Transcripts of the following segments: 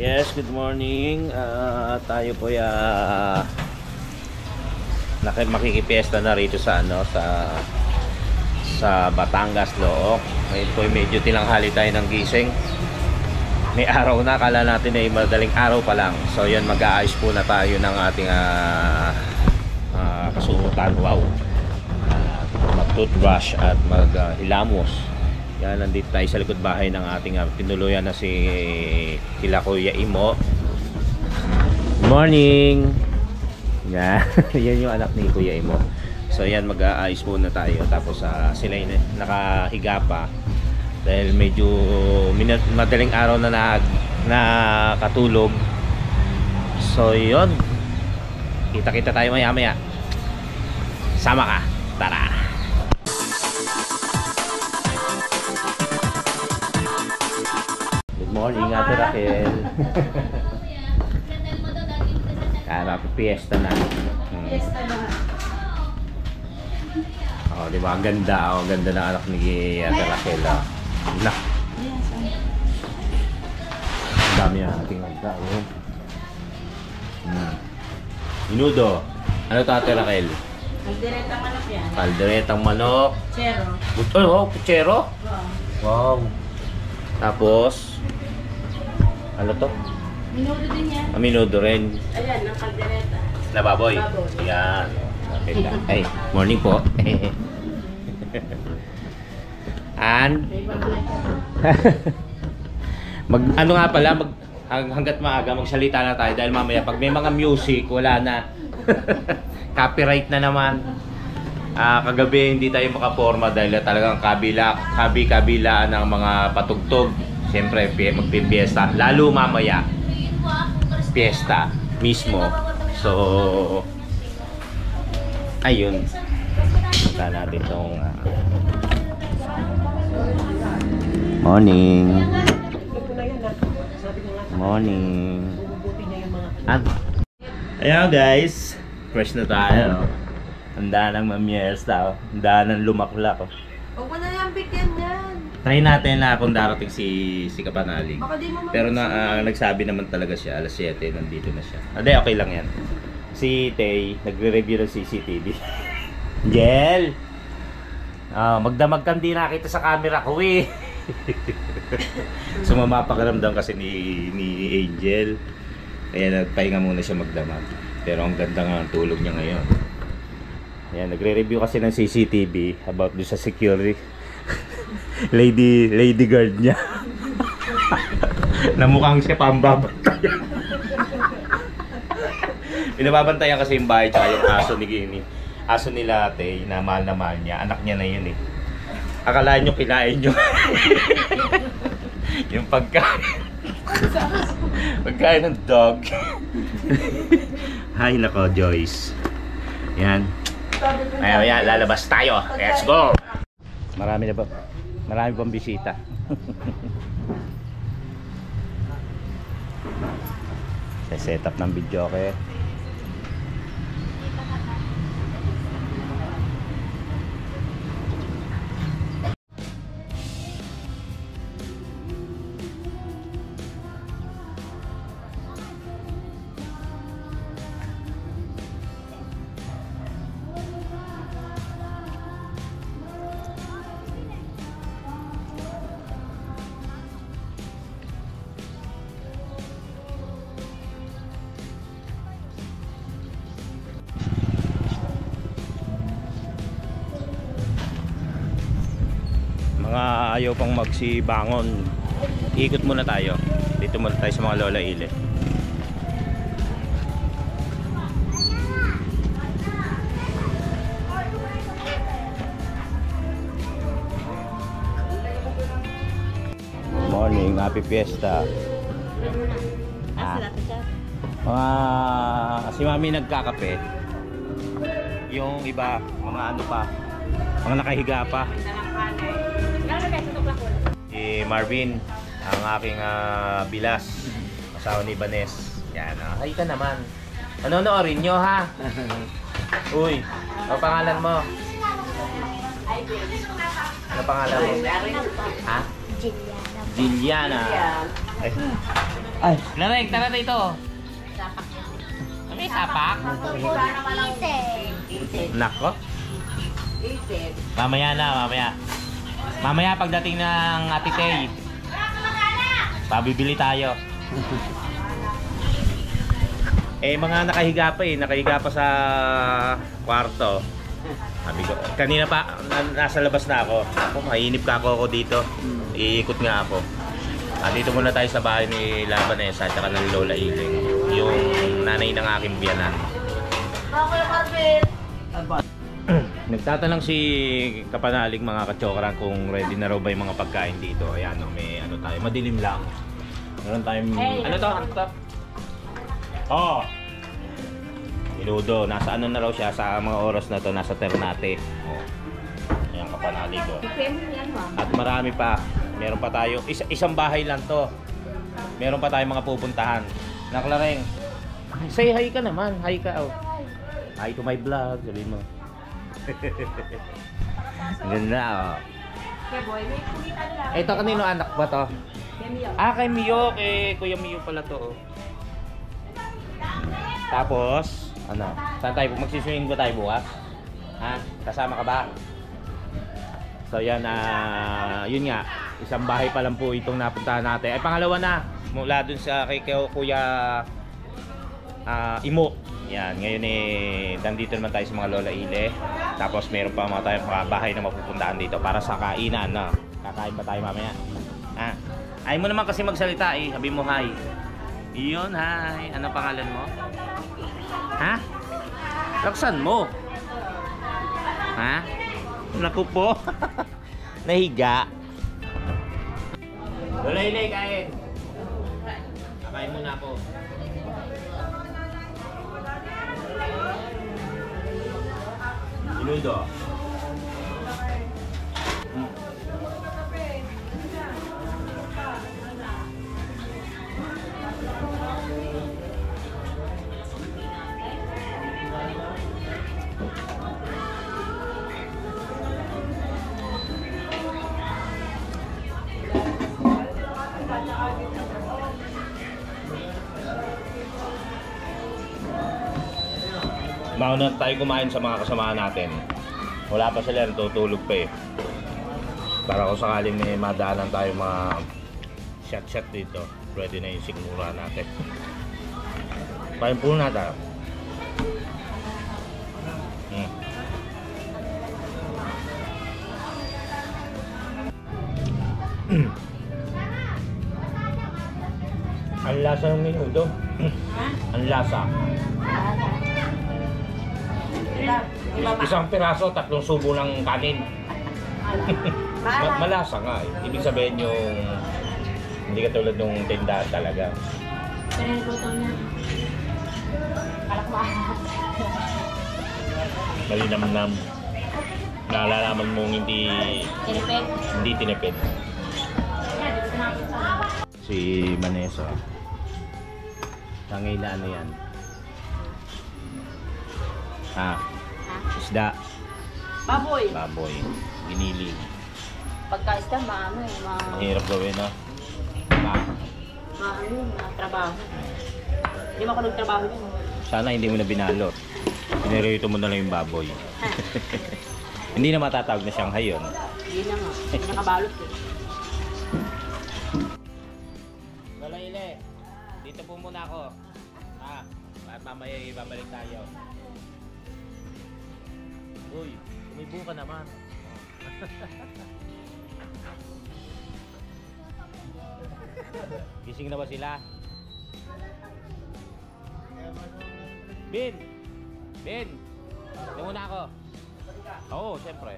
Yes, good morning. Tayo po makikipiesta na rito sa sa Batangas, Looc. Ngayon po medyo tinanghali tayo ng gising. May araw na, akala natin ay madaling araw pa lang. So yan, mag-aayos po na tayo ng ating kasuotan. Wow. Mag-toothbrush at mag-hilamos. Yan, nandito tayo sa likod bahay ng ating pinuluyan na si kila Kuya Imo. Good morning! Yan, yan yung anak ni Kuya Imo. So yan, mag-aayos muna tayo. Tapos sila nakahiga pa. Dahil medyo madaling araw na nakatulog. So yun, kita-kita tayo maya-maya. Sama ka, tara! Morning, Ate Raquel. Kaya piesta na. Piesta na. Oh, di ba? Ang ganda. Oh, ang ganda ng anak ni Ate Raquel. Oh. Nah. Ang dami na ating magda. Minudo. Ano to, Ate Raquel? Kalderetang manok yan. Kalderetang manok. Chero. Oh, puchero? Wow. Wow. Tapos ano to? Minudo din yan. Minudo rin. Ayan, ang kaldereta. Na baboy? Baboy. Yan. Ay, morning po. And ano nga pala, hanggat maaga magsalita na tayo dahil mamaya pag may mga music wala na. Copyright na naman. Kagabi hindi tayo makaporma dahil talagang kabi-kabilaan ng mga patugtog. Siyempre magpipiesta, lalo mamaya fiesta mismo. So ayun, punta natin itong morning. Ayan guys, fresh na tayo. Handa ng mamiesta, handa ng lumaklak. Huwag mo na yung bigyan yan. Try natin na kung darating si Kapanalig. Baka di mo Pero nagsabi naman talaga siya, alas 7 nandito na siya. Hindi, okay lang yan. Si Tay, nagre-review ng CCTV. Angel! Magdamag kang di nakita sa camera ko eh. Sumama pakiramdam kasi ni Angel. Kaya nagpahinga muna siya magdamag. Pero ang ganda nga ang tulog niya ngayon. Ayan, nagre-review kasi ng CCTV about doon sa security. lady guard niya. Na mukhang siya pambabantayan. Pinababantayan kasi yung bahay tsaka yung aso nila ate na mahal niya. Anak niya na yun eh. Akalaan nyo kinain nyo. Yung pagkain ng dog. Hay nako Joyce. Yan. Ayan, lalabas tayo. Let's go. Marami pang bisita. Set up ng video okay. Mga ayaw pang magsibangon, ikot muna tayo. Dito muna tayo sa mga Lola Ile. Morning, happy fiesta. Si Mami nagkakape. Yung iba, mga ano pa, mga nakahiga pa. Si Marvin, ang aking bilas, asawa ni Banes. Yan, hay ka naman. Nonoorin nyo ha. Uy, ano pangalan mo? Ano pangalan mo? Ha? Jilliana. Jilliana. Ay, Ay. Lareng, tara dito. Sapak yan. May sapak? Iba naman ang itit. Nako. Itit. Mamaya na, mamaya. Mamaya pagdating ng Ate Tay. Pabibili tayo. Mga nakahiga pa nakahiga pa sa kwarto. Sabi ko, kanina pa, nasa labas na ako. Ako, mainip ka ako dito. Iikot nga ako. Dito muna tayo sa bahay ni Labanesa at saka ng Lola Iling. Yung nanay ng aking biyanan. Okay, Marvin. Nagtatanong si Kapanalig mga katsokran kung ready na raw ba yung mga pagkain dito. Ayan, may ano tayo, madilim lang. Meron tayong, ano to? Ano to? Oh! Minudo, nasa ano na raw siya sa mga oras na to, nasa Ternate. Oh. Ayan, Kapanalig ko. At marami pa. Meron pa tayo, isang bahay lang to. Meron pa tayong mga pupuntahan. Naklareng, say hi ka naman, hi ka out. Hi to my vlog, sabi mo. Ganda, oh. Kaya boy, may kumita lang. Ito kanino anak ba to? Kaya Mio. Kay Mio, Kuya Mio pala to, oh. Tapos, ano? Saan tayo? Magsiswing ba tayo bukas? Ha? Kasama ka ba? So yan, yun nga, isang bahay pa lang po itong napuntahan natin. Ay pangalawa na, mula dun sa kay Kuya Imo. Yan, ngayon nandito naman tayo sa mga Lola Ile. Tapos meron pa mga tayong mga bahay na mapupuntahan dito para sa kainan, no? Kakain ba tayo mamaya? Ay mo naman kasi magsalita sabi mo hi. Iyon, hi. Ano pangalan mo? Ha? Laksan mo. Ha? Naku po. Nahiga. Lola Ile, kain. Kakain muna ako. Inundo. Mauna tayo kumain sa mga kasamahan natin. Wala pa sila, natutulog pa Para kung sakaling may madaanan tayo mga shot dito, pwede na yung sigmura natin. Kain po na tayo. Ang lasa ng minuto. Ang lasa. Isang piraso, 3 subo ng kanin. Malasa nga Ibig sabihin yung hindi katulad nung tindahan talaga. Pero yung luto niya. Kalakmahan. Malinamnam. Nalalaman mong hindi tinipid. Si Vanessa. Tangay na ano yan? Isda. Baboy. Giniling. Pagka-isda, maano Mahirap gawin, no? trabaho. Hindi mo ako nagtrabaho yun. Sana hindi mo na binalot. Pinirito mo na lang yung baboy. Hindi na matatawag na Shanghai yun. Hindi na nga. Hindi nakabalot Lola Ile, dito po muna ako. At mamaya ibabalik tayo. Uy, umibo ka naman. Gising na ba sila? Bin! Ito muna ako. Oo, siyempre.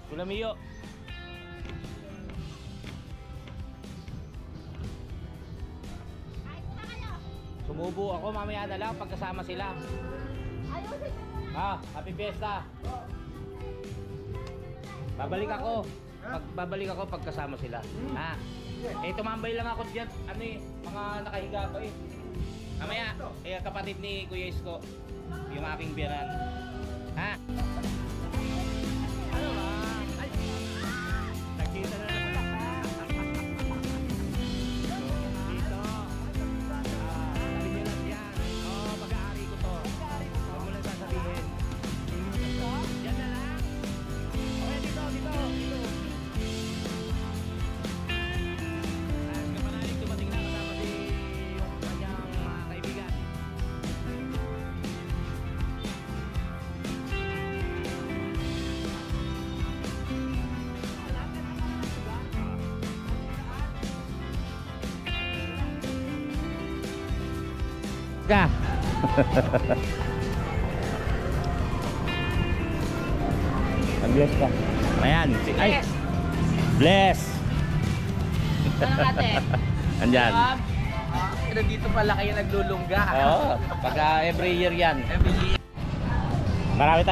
Kuya Mio. Sumubo ako mamaya na lang pagkasama sila. Happy Fiesta. Babalik ako pagkasama sila. Tumambay lang ako diyan. Mga nakahiga pa Mamaya, kapatid ni Kuya Isko, yung aking biyanan. Nakita na naman. ka. Mag-bless ka. Ayan. Ay! Bless! Ano ate? Andyan. Nandito pala kayo naglulungga. Oo. Pagka every year yan. Every year. Marami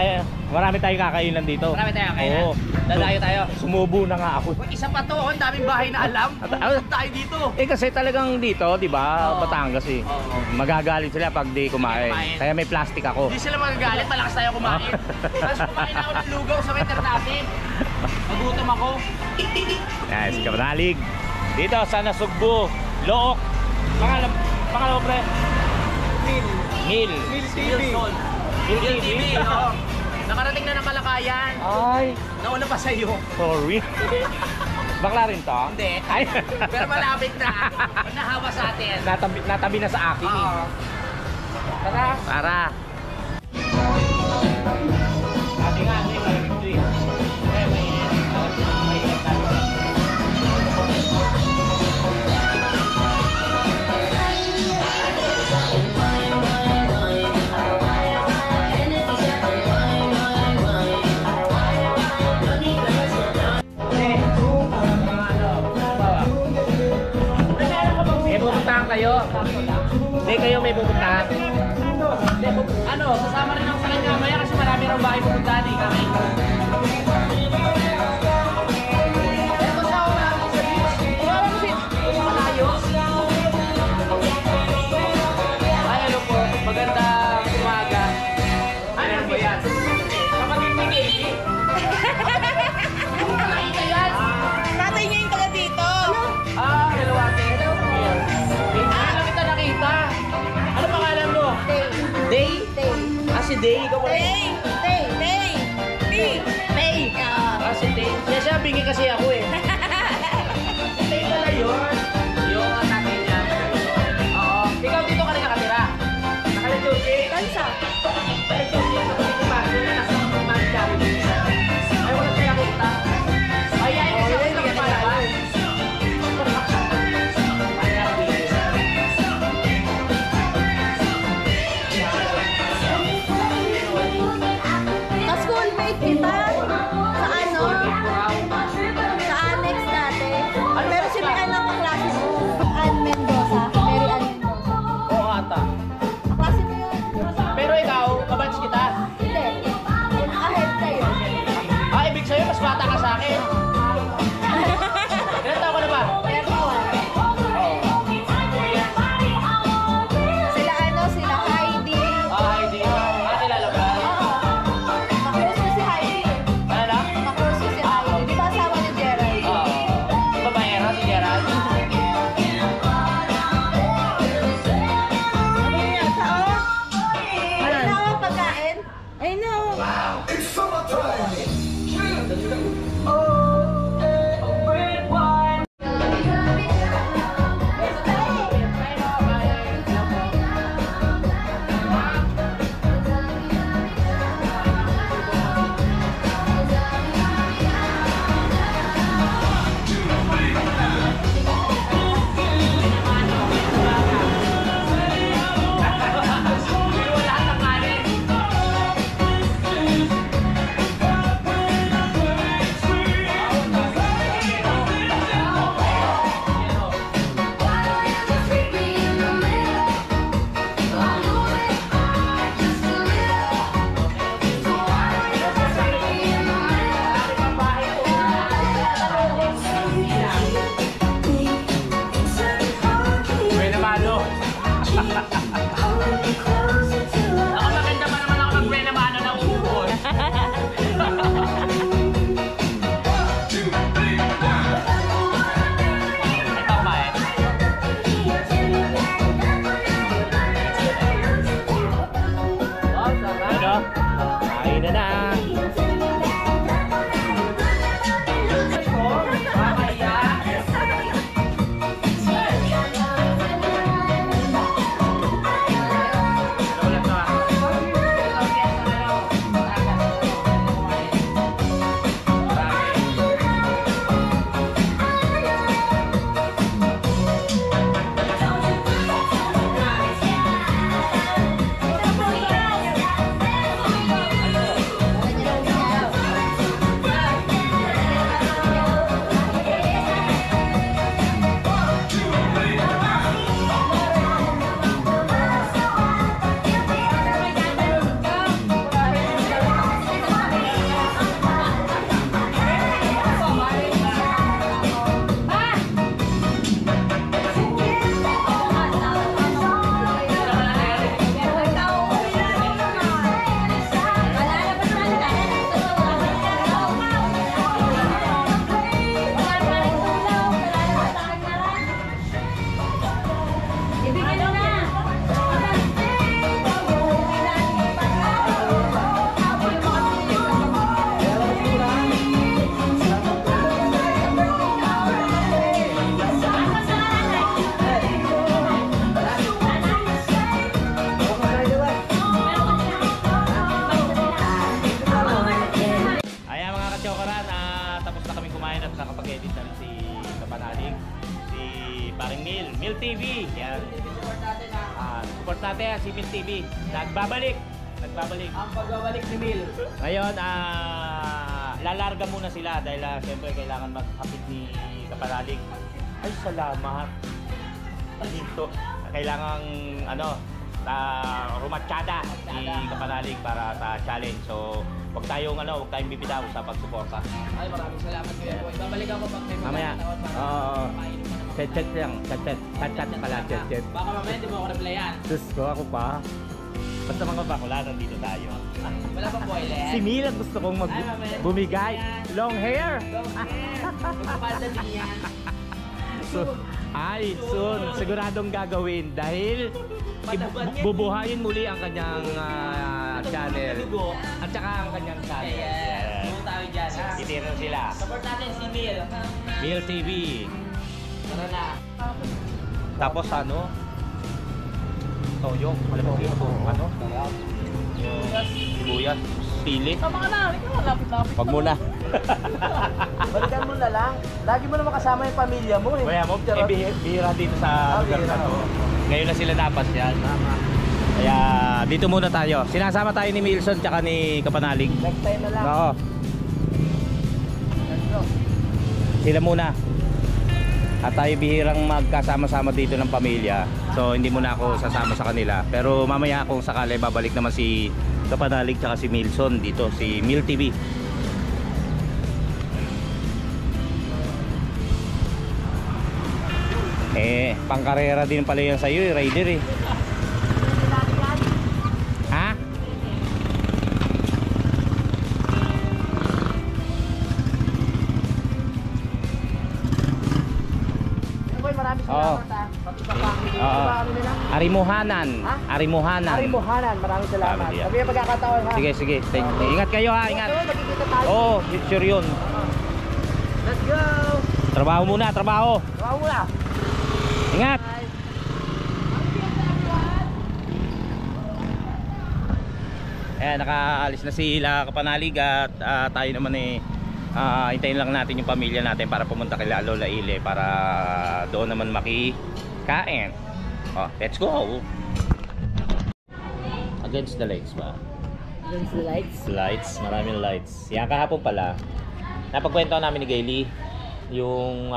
tayo kakainan dito. Marami tayo kainan. Oo. Dadayo tayo. Sumubo na nga ako. Uy, isa pa to, ang daming bahay na alam. Punta tayo dito. Kasi talagang dito, di ba? Oo. Batangas eh. Oo. Magagalit sila pag di kumain. Kumain. Kaya may plastic ako. Hindi sila magagalit, malakas tayo kumain. Tapos kumain ako ng lugaw sa winter natin. Nagutom ako. Yes, Kabanalig. Dito sa Nasugbu, Look. Pangalawa pre. Mil. TV. Mil Mil TV. TV. Oo. Nakarating na ng Kalakayan. Ay, Nauna pa sa'yo. sorry. Bakla rin to? Hindi. Ay. Pero malapit na. Nahawa sa atin. Natabi na sa akin. Oo. Tara. Tara. Ate nga, ate, malamig to eh. Eh, mainit. Mainit tayo. May pupuntahan kayo? Hindi kayo may pupuntahan? Hindi, ano, sasama rin ako sa kanya maya kasi marami rin bahay pupuntahan eh. Kami. Eto siya, wala mo sa beach. Wala mo sa malayo. Ay, ano po, magandang umaga. Ano ba yan? Kapatid ni Katie. Nakita yan. Tatay niya yung taga dito. Ah, hello ate. Ano kita nakita? Ano pangalan mo? Day? Tay. Ah, si Day. Ikaw ba? Tay. Tay. Tay. Tay. Tay. Ah, si Day. Siya, bingi kasi ako eh. Day pala yun. Yung tatay niya. Oo. Ikaw dito ka rin nakatira. Nakala-duty. Kansa. Nakala-duty. Nakala-duty. Nasa Manchari. Ay, wala siya nakita. Ay, kasi ako sa kapalaban. Ka-schoolmate kita. Sa ano? Sa paring Mil TV. Yan. Support natin ha. Support natin si Mil TV. Nagbabalik. Ang pagbabalik ni Mil. Ngayon, lalarga muna sila dahil siyempre kailangan magkapit ni Kapanalig. Ay, salamat. Dito. Kailangan, rumatsyada ni Kapanalig para sa challenge. So, huwag tayong bibitaw sa pagsuporta. Ay, maraming salamat Kuya Boy. Babalik ako pag may Mamaya. pagkakataon para Oo. mainom ka naman. Chat lang. Chat pala. Chat. Baka mamaya di mo ako replyan. Sus ko, ako pa. Basta mga bakula, nandito tayo. Wala pang boiler. Si Mila gusto kong Ay, mamaya. bumigay. Long hair. Magpapalda din yan. Soon. Siguradong gagawin dahil bubuhayin muli ang kanyang channel. At saka ang kanyang channel. Yes. Pumunta tayo dyan ha. Titiran sila. Support natin si Mil. Mil TV. Tara na. Tapos toyo. Alam mo yung sibuyas, sili. Tama ka na. Lapit-lapit. Wag muna. Balikan mo na lang. Lagi mo naman kasama yung pamilya mo eh. Kaya mo, bihira dito sa lugar na to. Ngayon na sila napasyal. Kaya dito muna tayo. Sinasama tayo ni Milson tsaka ni Kapanalig. Next time na lang. Oo. Let's go. Sila muna. At tayo bihirang magkasama-sama dito ng pamilya. So hindi muna ako sasama sa kanila. Pero mamaya kung sakali babalik naman si Kapanalig tsaka si Milson dito, si Mil TV. Pangkarera din pala yan sa'yo rider Ha? Boy, maraming Oo. salamat ha. Pati sa family. Oo. Diba ano nila? Arimuhanan. Ha? Arimuhanan. Arimuhanan, maraming salamat. Family, Sabi yung pagkakataon ha. Sige. Ingat kayo ha, ingat. Ito, magkikita tayo. Oo, sure yun. Let's go! Trabaho muna, trabaho. Trabaho muna. Ingat. Ayan, nakaalis na sila Kapanalig at tayo naman hintayin lang natin yung pamilya natin para pumunta kay Lola Ile para doon naman makikain. Let's go. Against the lights ba? Against the lights. Lights, maraming lights. Yan kahapon pala. Napagkwento namin ni Gayle yung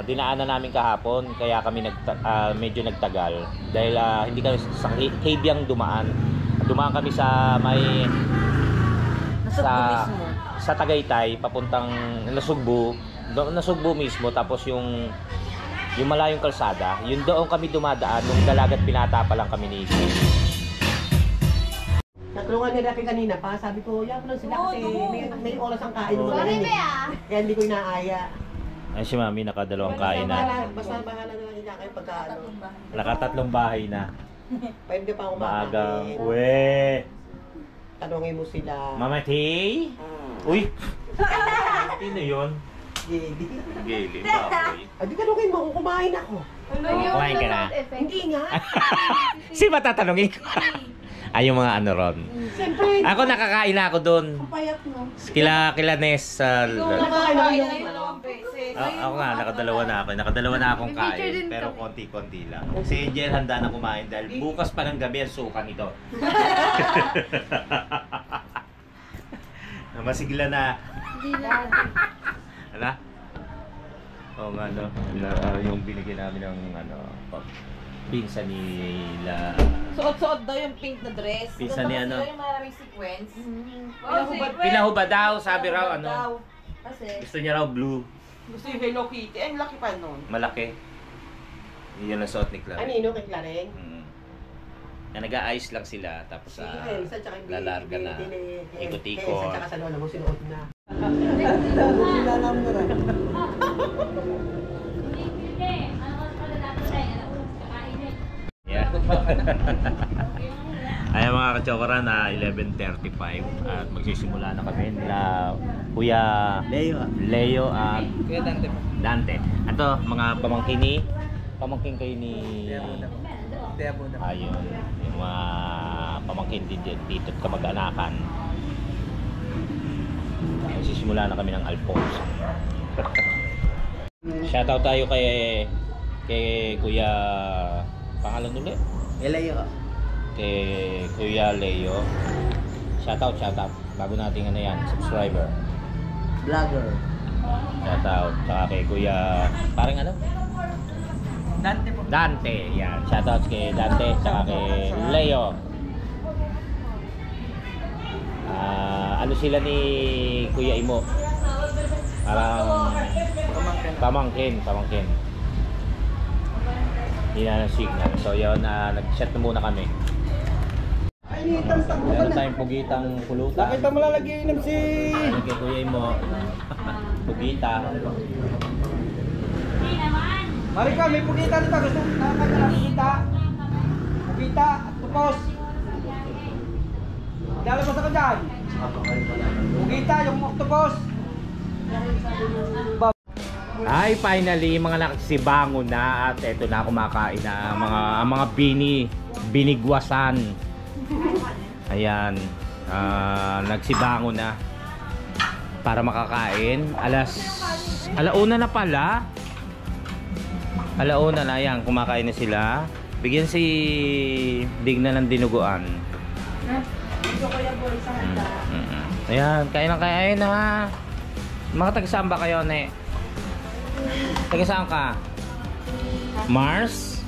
dinaanan namin kahapon kaya kami medyo nagtagal dahil hindi kami sa Hebyang dumaan kami sa may sa Tagaytay papuntang Nasugbu mismo tapos yung malayong kalsada yun doon kami dumadaan nung Dalagat Pinata pa lang kami ni Isko. Natulungan niya natin kanina pa, sabi ko, yan lang sila kasi may oras ang kain ng mga ganyan. Kaya hindi ko inaaya. Ay si Mami nakadalawang kain na. Basta bahala na lang niya kayo pagka ano. Nakatatlong bahay na. Pwede pa ako Maagang makakain. we. Tanungin mo sila. Mama Tay? Uy! Sino yun? Gedi. Gayle, baboy. Di tanungin mo kung kumain ako. Kumain ka na? Hindi nga. Si matatanungin ko. Ay, yung mga ron. Siyempre, Ako nakakain na ako doon. payat mo. Kila Nes sa... Kumakain ako yung Ako nga, nakadalawa na akong kain. Pero konti-konti lang. Si Angel handa na kumain dahil bukas pa ng gabi ang sukan ito. Masigla na. Ano? Oo nga, no? Yung binigyan namin ng pinsan nila. Suot-suot daw yung pink na dress. Pinsan ni ano? Yung maraming sequence. Pinahubad daw, sabi raw ano. Kasi Gusto niya raw blue. gusto yung Hello Kitty. Ang laki pa nun. Malaki. Yun ang suot ni Clara. Anino kay Clareng? Na nag-aayos lang sila tapos Si Elsa tsaka yung lalarga na. Ikot-ikot. Elsa tsaka sa lola mo sinuot na. Yeah. Ayan mga katsokora na 11:35 at magsisimula na kami nila Kuya Leo at Kuya Dante po. Dante. Ito mga pamangkin kayo ni ayun, yung mga pamangkin dito at kamag-anakan. Magsisimula na kami ng Alfonso. Shoutout tayo kay kay Kuya pangalan ulit? Elayo. Kay Kuya Leo. Shoutout. Bago nating ano yan, subscriber. Vlogger. Shoutout. Tsaka kay Kuya, parang ano? Dante po. Dante. Yan. Shoutout kay Dante. Tsaka kay Leo. Ano sila ni Kuya Imo? Parang pamangkin. Hindi na ng signal. So yun, nag-chat na muna kami. Meron tayong pugitang pulutan. Nakita mo lalagay inom si... Ano kay Kuya Imo? Pugita. Marika, may pugita dito. Gusto nakakita ng pugita. Pugita at tupos. Lalabas ako dyan. Pugita, yung tupos. Ay, finally, mga naksibango na at eto na kumakain na mga binigwasan. Ayan, nagsibango na para makakain. Alauna na pala. Alauna na, yan, kumakain na sila. Bigyan si Digna ng dinuguan. Ayan, kain na. Mga taga-saan ba kayo, ne? Taga-saan ka? Mars?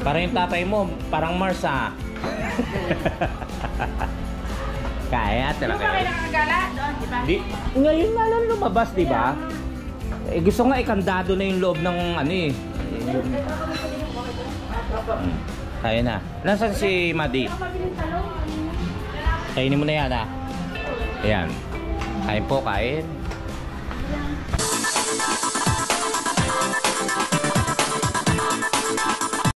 Parang yung tatay mo, parang Mars, ha? Kaya talaga. Hindi ba kayo nakakagala doon, di ba? Ngayon nga lang lumabas, di ba? Eh, gusto nga ikandado na yung loob ng ano eh. Kaya na. Nasaan si Madi? Kainin mo na yan, ha? Ayan. Kain po, kain.